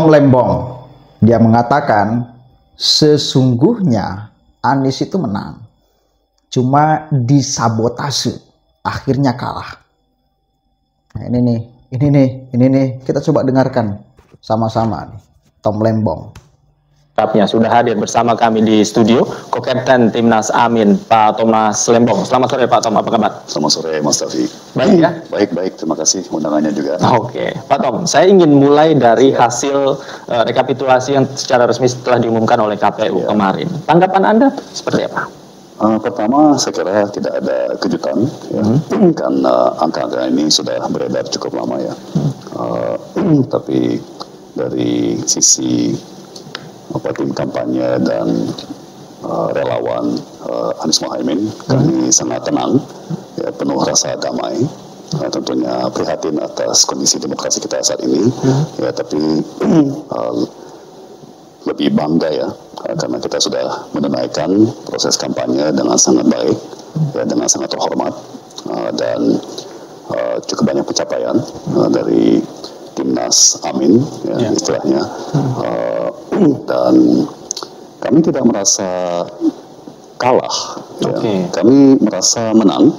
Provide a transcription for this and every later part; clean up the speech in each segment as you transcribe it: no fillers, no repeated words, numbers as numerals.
Tom Lembong, dia mengatakan sesungguhnya Anies itu menang, cuma disabotase, akhirnya kalah. Nah, ini nih, kita coba dengarkan sama-sama nih, Tom Lembong. Sudah hadir bersama kami di studio Kokapten Timnas Amin, Pak Thomas Lembong. Selamat sore Pak Tom, apa kabar? Selamat sore Mas Taufik. Baik ya? Baik, terima kasih undangannya juga. Oke, Pak Tom, saya ingin mulai dari hasil rekapitulasi yang secara resmi setelah diumumkan oleh KPU kemarin. Tanggapan Anda seperti apa? Pertama, saya kira tidak ada kejutan, karena angka-angka ini sudah beredar cukup lama ya. Tapi dari sisi tim kampanye dan relawan Anies Mohaimin, kami sangat tenang, ya, penuh rasa damai. Tentunya prihatin atas kondisi demokrasi kita saat ini, ya, tapi lebih bangga ya, karena kita sudah menunaikan proses kampanye dengan sangat baik, ya, dengan sangat terhormat, dan cukup banyak pencapaian dari Timnas Amin, ya, istilahnya. Dan kami tidak merasa kalah, ya. Kami merasa menang,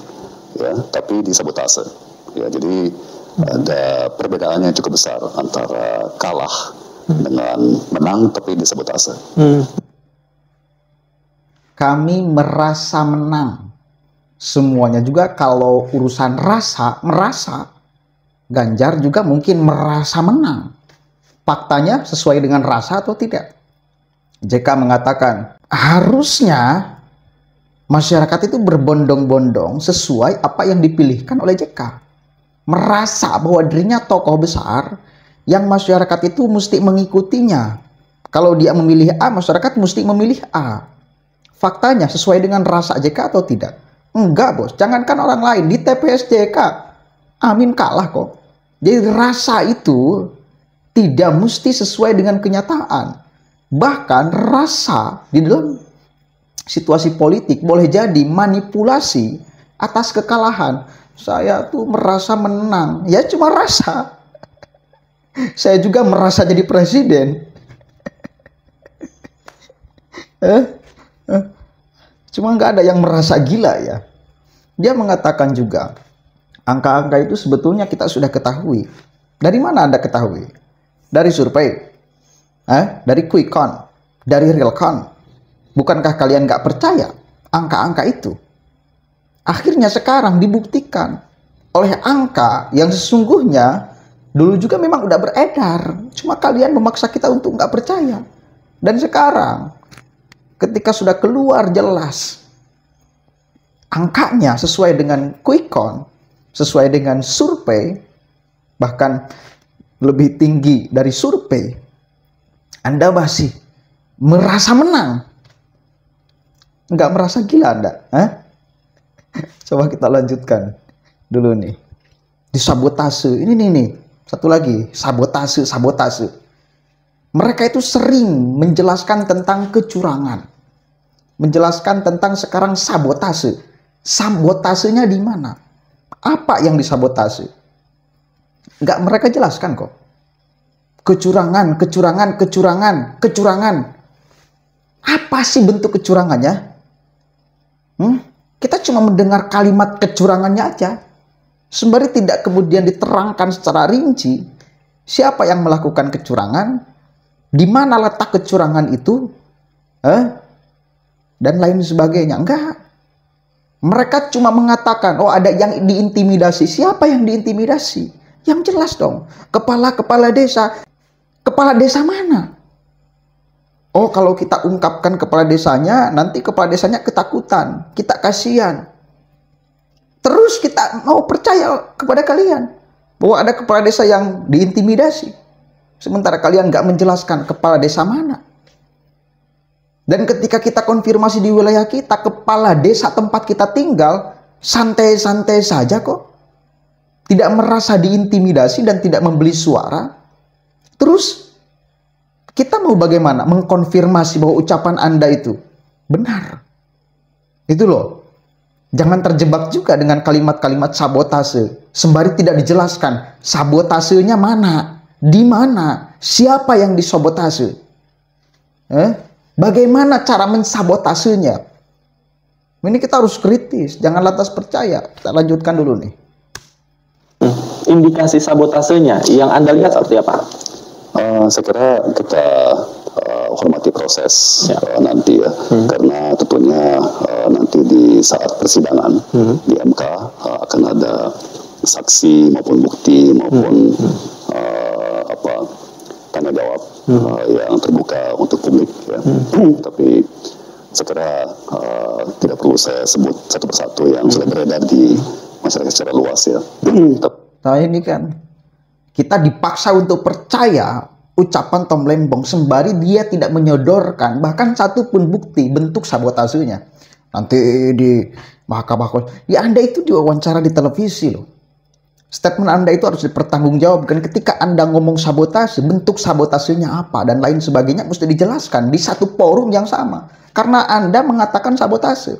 ya, tapi disabotase. Ya, jadi ada perbedaannya cukup besar antara kalah dengan menang tapi disabotase. Kami merasa menang. Semuanya juga kalau urusan merasa. Ganjar juga mungkin merasa menang. Faktanya sesuai dengan rasa atau tidak? JK mengatakan harusnya masyarakat itu berbondong-bondong sesuai apa yang dipilihkan oleh JK. Merasa bahwa dirinya tokoh besar yang masyarakat itu mesti mengikutinya. Kalau dia memilih A, masyarakat mesti memilih A. Faktanya sesuai dengan rasa JK atau tidak? Enggak, bos. Jangankan orang lain, di TPS JK Amin kalah kok. Jadi rasa itu tidak mesti sesuai dengan kenyataan. Bahkan rasa di dalam situasi politik boleh jadi manipulasi atas kekalahan. Saya tuh merasa menang. Ya cuma rasa. Saya juga merasa jadi presiden. Cuma nggak ada yang merasa gila ya. Dia mengatakan juga, angka-angka itu sebetulnya kita sudah ketahui. Dari mana Anda ketahui? Dari survei? Dari quick count? Dari real count? Bukankah kalian nggak percaya angka-angka itu? Akhirnya sekarang dibuktikan oleh angka yang sesungguhnya dulu juga memang udah beredar. Cuma kalian memaksa kita untuk nggak percaya. Dan sekarang ketika sudah keluar jelas angkanya sesuai dengan quick count, sesuai dengan survei, bahkan lebih tinggi dari survei, Anda masih merasa menang. Nggak merasa gila Anda? Coba kita lanjutkan dulu nih. Disabotase, ini nih. Satu lagi, sabotase. Mereka itu sering menjelaskan tentang kecurangan. Menjelaskan tentang sekarang sabotase. Sabotasenya di mana? Apa yang disabotase? Nggak mereka jelaskan kok. Kecurangan. Apa sih bentuk kecurangannya? Kita cuma mendengar kalimat kecurangannya aja. Sembari tidak kemudian diterangkan secara rinci siapa yang melakukan kecurangan, di mana letak kecurangan itu, dan lain sebagainya. Enggak. Mereka cuma mengatakan, oh ada yang diintimidasi. Siapa yang diintimidasi? Yang jelas dong. Kepala desa. Kepala desa mana? Oh kalau kita ungkapkan kepala desanya, nanti kepala desanya ketakutan. Kita kasihan. Terus kita mau percaya kepada kalian bahwa ada kepala desa yang diintimidasi. Sementara kalian nggak menjelaskan kepala desa mana. Dan ketika kita konfirmasi di wilayah kita, kepala desa tempat kita tinggal, santai-santai saja kok. Tidak merasa diintimidasi dan tidak membeli suara. Terus, kita mau bagaimana mengkonfirmasi bahwa ucapan Anda itu benar. Itu loh. Jangan terjebak juga dengan kalimat-kalimat sabotase. Sembari tidak dijelaskan, sabotasenya mana? Di mana? Siapa yang disabotase? Bagaimana cara mensabotasenya? Ini kita harus kritis, jangan lantas percaya. Kita lanjutkan dulu nih. Indikasi sabotasenya yang Anda lihat seperti apa? Saya kira kita hormati proses nanti ya, karena tentunya nanti di saat persidangan di MK akan ada saksi maupun bukti maupun tanya jawab yang terbuka untuk publik ya. Tapi saya kira tidak perlu saya sebut satu persatu yang sudah beredar di masyarakat secara luas ya. Nah ini kan kita dipaksa untuk percaya ucapan Tom Lembong sembari dia tidak menyodorkan bahkan satupun bukti bentuk sabotasenya. Nanti di mahkamah ya, Anda itu diwawancara di televisi loh. Statement Anda itu harus dipertanggungjawabkan. Ketika Anda ngomong sabotase, bentuk sabotasenya apa dan lain sebagainya mesti dijelaskan di satu forum yang sama. Karena Anda mengatakan sabotase.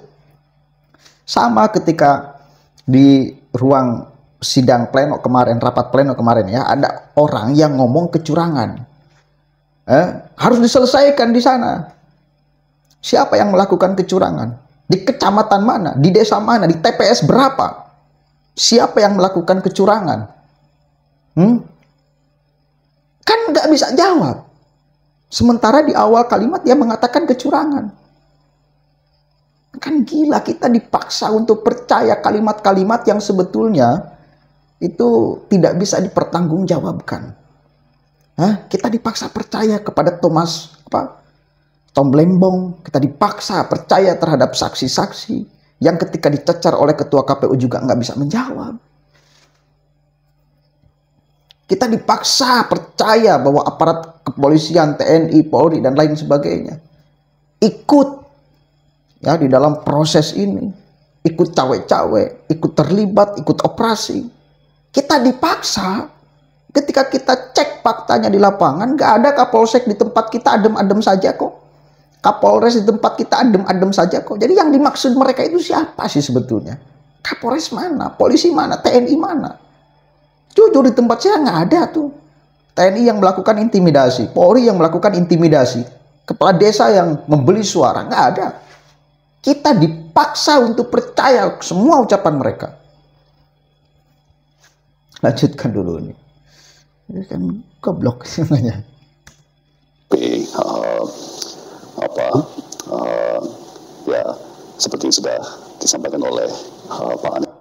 Sama ketika di ruang sidang pleno kemarin, rapat pleno kemarin ya, ada orang yang ngomong kecurangan. Harus diselesaikan di sana. Siapa yang melakukan kecurangan? Di kecamatan mana? Di desa mana? Di TPS berapa? Siapa yang melakukan kecurangan? Kan nggak bisa jawab. Sementara di awal kalimat dia mengatakan kecurangan. Kan gila, kita dipaksa untuk percaya kalimat-kalimat yang sebetulnya itu tidak bisa dipertanggungjawabkan. Kita dipaksa percaya kepada Tom Lembong. Kita dipaksa percaya terhadap saksi-saksi yang ketika dicecar oleh ketua KPU juga nggak bisa menjawab. Kita dipaksa percaya bahwa aparat kepolisian, TNI, Polri, dan lain sebagainya ikut ya di dalam proses ini, ikut cawe-cawe, ikut terlibat, ikut operasi. Kita dipaksa. Ketika kita cek faktanya di lapangan, nggak ada Kapolsek di tempat kita adem-adem saja kok. Kapolres di tempat kita adem-adem saja kok. Jadi yang dimaksud mereka itu siapa sih sebetulnya? Kapolres mana? Polisi mana? TNI mana? Jujur di tempat saya nggak ada tuh. TNI yang melakukan intimidasi, Polri yang melakukan intimidasi, kepala desa yang membeli suara, nggak ada. Kita dipaksa untuk percaya semua ucapan mereka. Lanjutkan dulu nih. Ini kan goblok sebenarnya. Ya seperti sudah disampaikan oleh Pak Anies.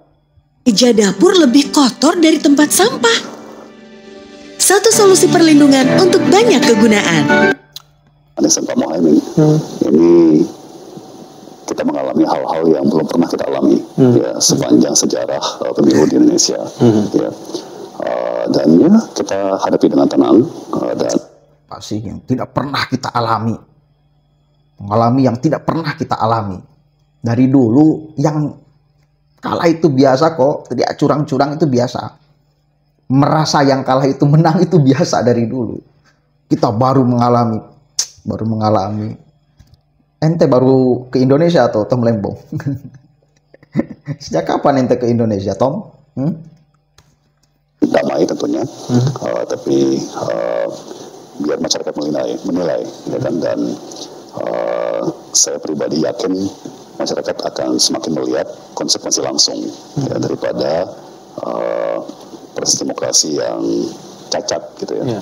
Meja dapur lebih kotor dari tempat sampah. Satu solusi perlindungan untuk banyak kegunaan. Anies dan Pak Muhaimin, ini kita mengalami hal-hal yang belum pernah kita alami ya sepanjang sejarah pemilu di Indonesia. Ya. Dan ya kita hadapi dengan tenang dan pasti yang tidak pernah kita alami, mengalami yang tidak pernah kita alami dari dulu. Yang kalah itu biasa kok, tidak curang-curang itu biasa, merasa yang kalah itu menang itu biasa dari dulu. Kita baru mengalami. Ente baru ke Indonesia atau Tom Lembong? Sejak kapan ente ke Indonesia, Tom? Damai tentunya, tapi biar masyarakat menilai ya kan? Dan saya pribadi yakin masyarakat akan semakin melihat konsekuensi langsung ya, daripada proses demokrasi yang cacat gitu ya.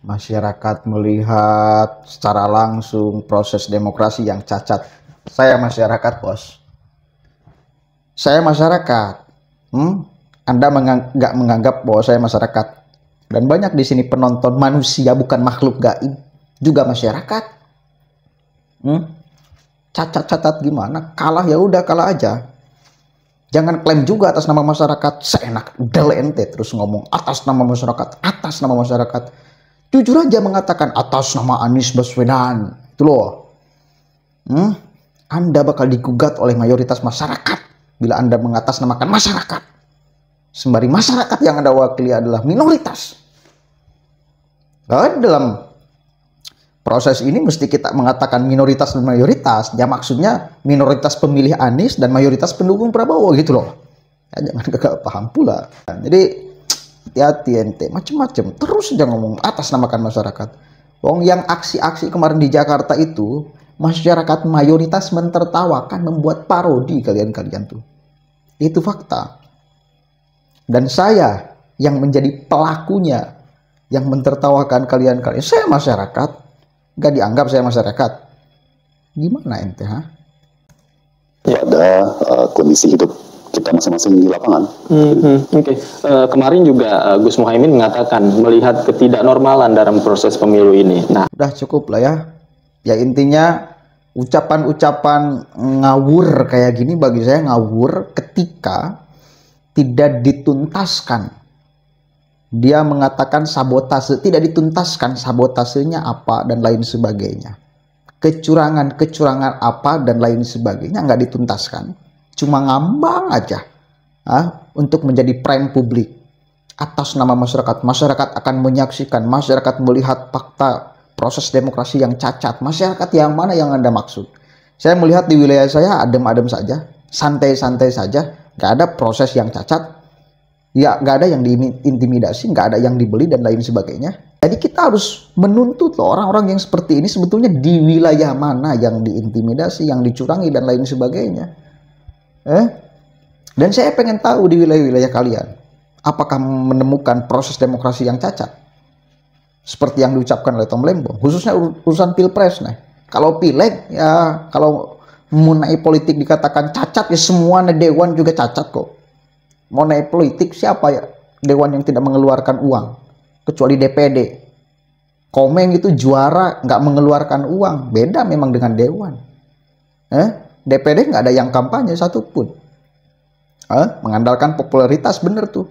Masyarakat melihat secara langsung proses demokrasi yang cacat. Saya masyarakat, bos. Saya masyarakat. Anda nggak menganggap bahwa saya masyarakat. Dan banyak di sini penonton manusia, bukan makhluk gaib, juga masyarakat. Cacat-cacat gimana? Kalah ya udah, kalah aja. Jangan klaim juga atas nama masyarakat. Seenak del ente terus ngomong atas nama masyarakat, atas nama masyarakat. Jujur aja mengatakan atas nama Anies Baswedan. Itu loh. Anda bakal digugat oleh mayoritas masyarakat bila Anda mengatasnamakan masyarakat. Sembari masyarakat yang Anda wakili adalah minoritas. Dalam proses ini mesti kita mengatakan minoritas dan mayoritas. Ya maksudnya minoritas pemilih Anies dan mayoritas pendukung Prabowo gitu loh. Ya, jangan gagal paham pula. Jadi Hati-hati ente, macem-macem. Terus aja ngomong atas namakan masyarakat. Wong yang aksi-aksi kemarin di Jakarta itu, masyarakat mayoritas mentertawakan, membuat parodi kalian-kalian tuh. Itu fakta. Dan saya yang menjadi pelakunya, yang mentertawakan kalian-kalian. Saya masyarakat, gak dianggap saya masyarakat. Gimana ente, ha? Ya, ada kondisi hidup kita masing-masing di lapangan. Oke. Kemarin juga Gus Muhaimin mengatakan melihat ketidaknormalan dalam proses pemilu ini. Nah, Udah cukup lah ya. Ya intinya ucapan-ucapan ngawur kayak gini bagi saya ngawur ketika tidak dituntaskan. Dia mengatakan sabotase, tidak dituntaskan sabotasenya apa dan lain sebagainya. Kecurangan-kecurangan apa dan lain sebagainya nggak dituntaskan. Cuma ngambang aja untuk menjadi prime publik atas nama masyarakat. Masyarakat akan menyaksikan, masyarakat melihat fakta proses demokrasi yang cacat. Masyarakat yang mana yang Anda maksud? Saya melihat di wilayah saya adem-adem saja, santai-santai saja, nggak ada proses yang cacat, ya nggak ada yang diintimidasi, nggak ada yang dibeli dan lain sebagainya. Jadi kita harus menuntut loh orang-orang yang seperti ini sebetulnya di wilayah mana yang diintimidasi, yang dicurangi dan lain sebagainya. Dan saya pengen tahu di wilayah-wilayah kalian, apakah menemukan proses demokrasi yang cacat? Seperti yang diucapkan oleh Tom Lembong, khususnya urusan pilpres. Nah, kalau pileg, ya kalau mengenai politik dikatakan cacat, ya semua dewan juga cacat kok. Mengenai politik, siapa ya dewan yang tidak mengeluarkan uang? Kecuali DPD. Komeng itu juara nggak mengeluarkan uang, beda memang dengan dewan. DPD nggak ada yang kampanye satupun. Mengandalkan popularitas bener tuh.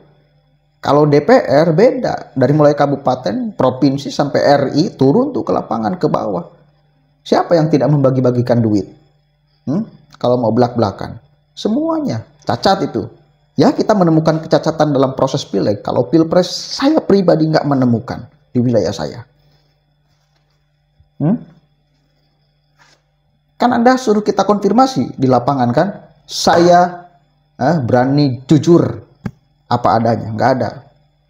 Kalau DPR beda, dari mulai kabupaten, provinsi sampai RI turun tuh ke lapangan ke bawah. Siapa yang tidak membagi-bagikan duit? Kalau mau belak-belakan, semuanya cacat itu. Ya kita menemukan kecacatan dalam proses pileg. Kalau pilpres saya pribadi nggak menemukan di wilayah saya. Kan Anda suruh kita konfirmasi di lapangan kan? Saya berani jujur apa adanya. Nggak ada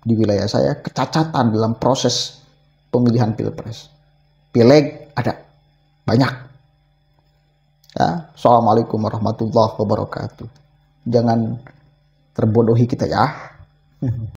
di wilayah saya kecacatan dalam proses pemilihan pilpres. Pileg ada banyak. Ya, Assalamualaikum warahmatullahi wabarakatuh. Jangan terbodohi kita ya.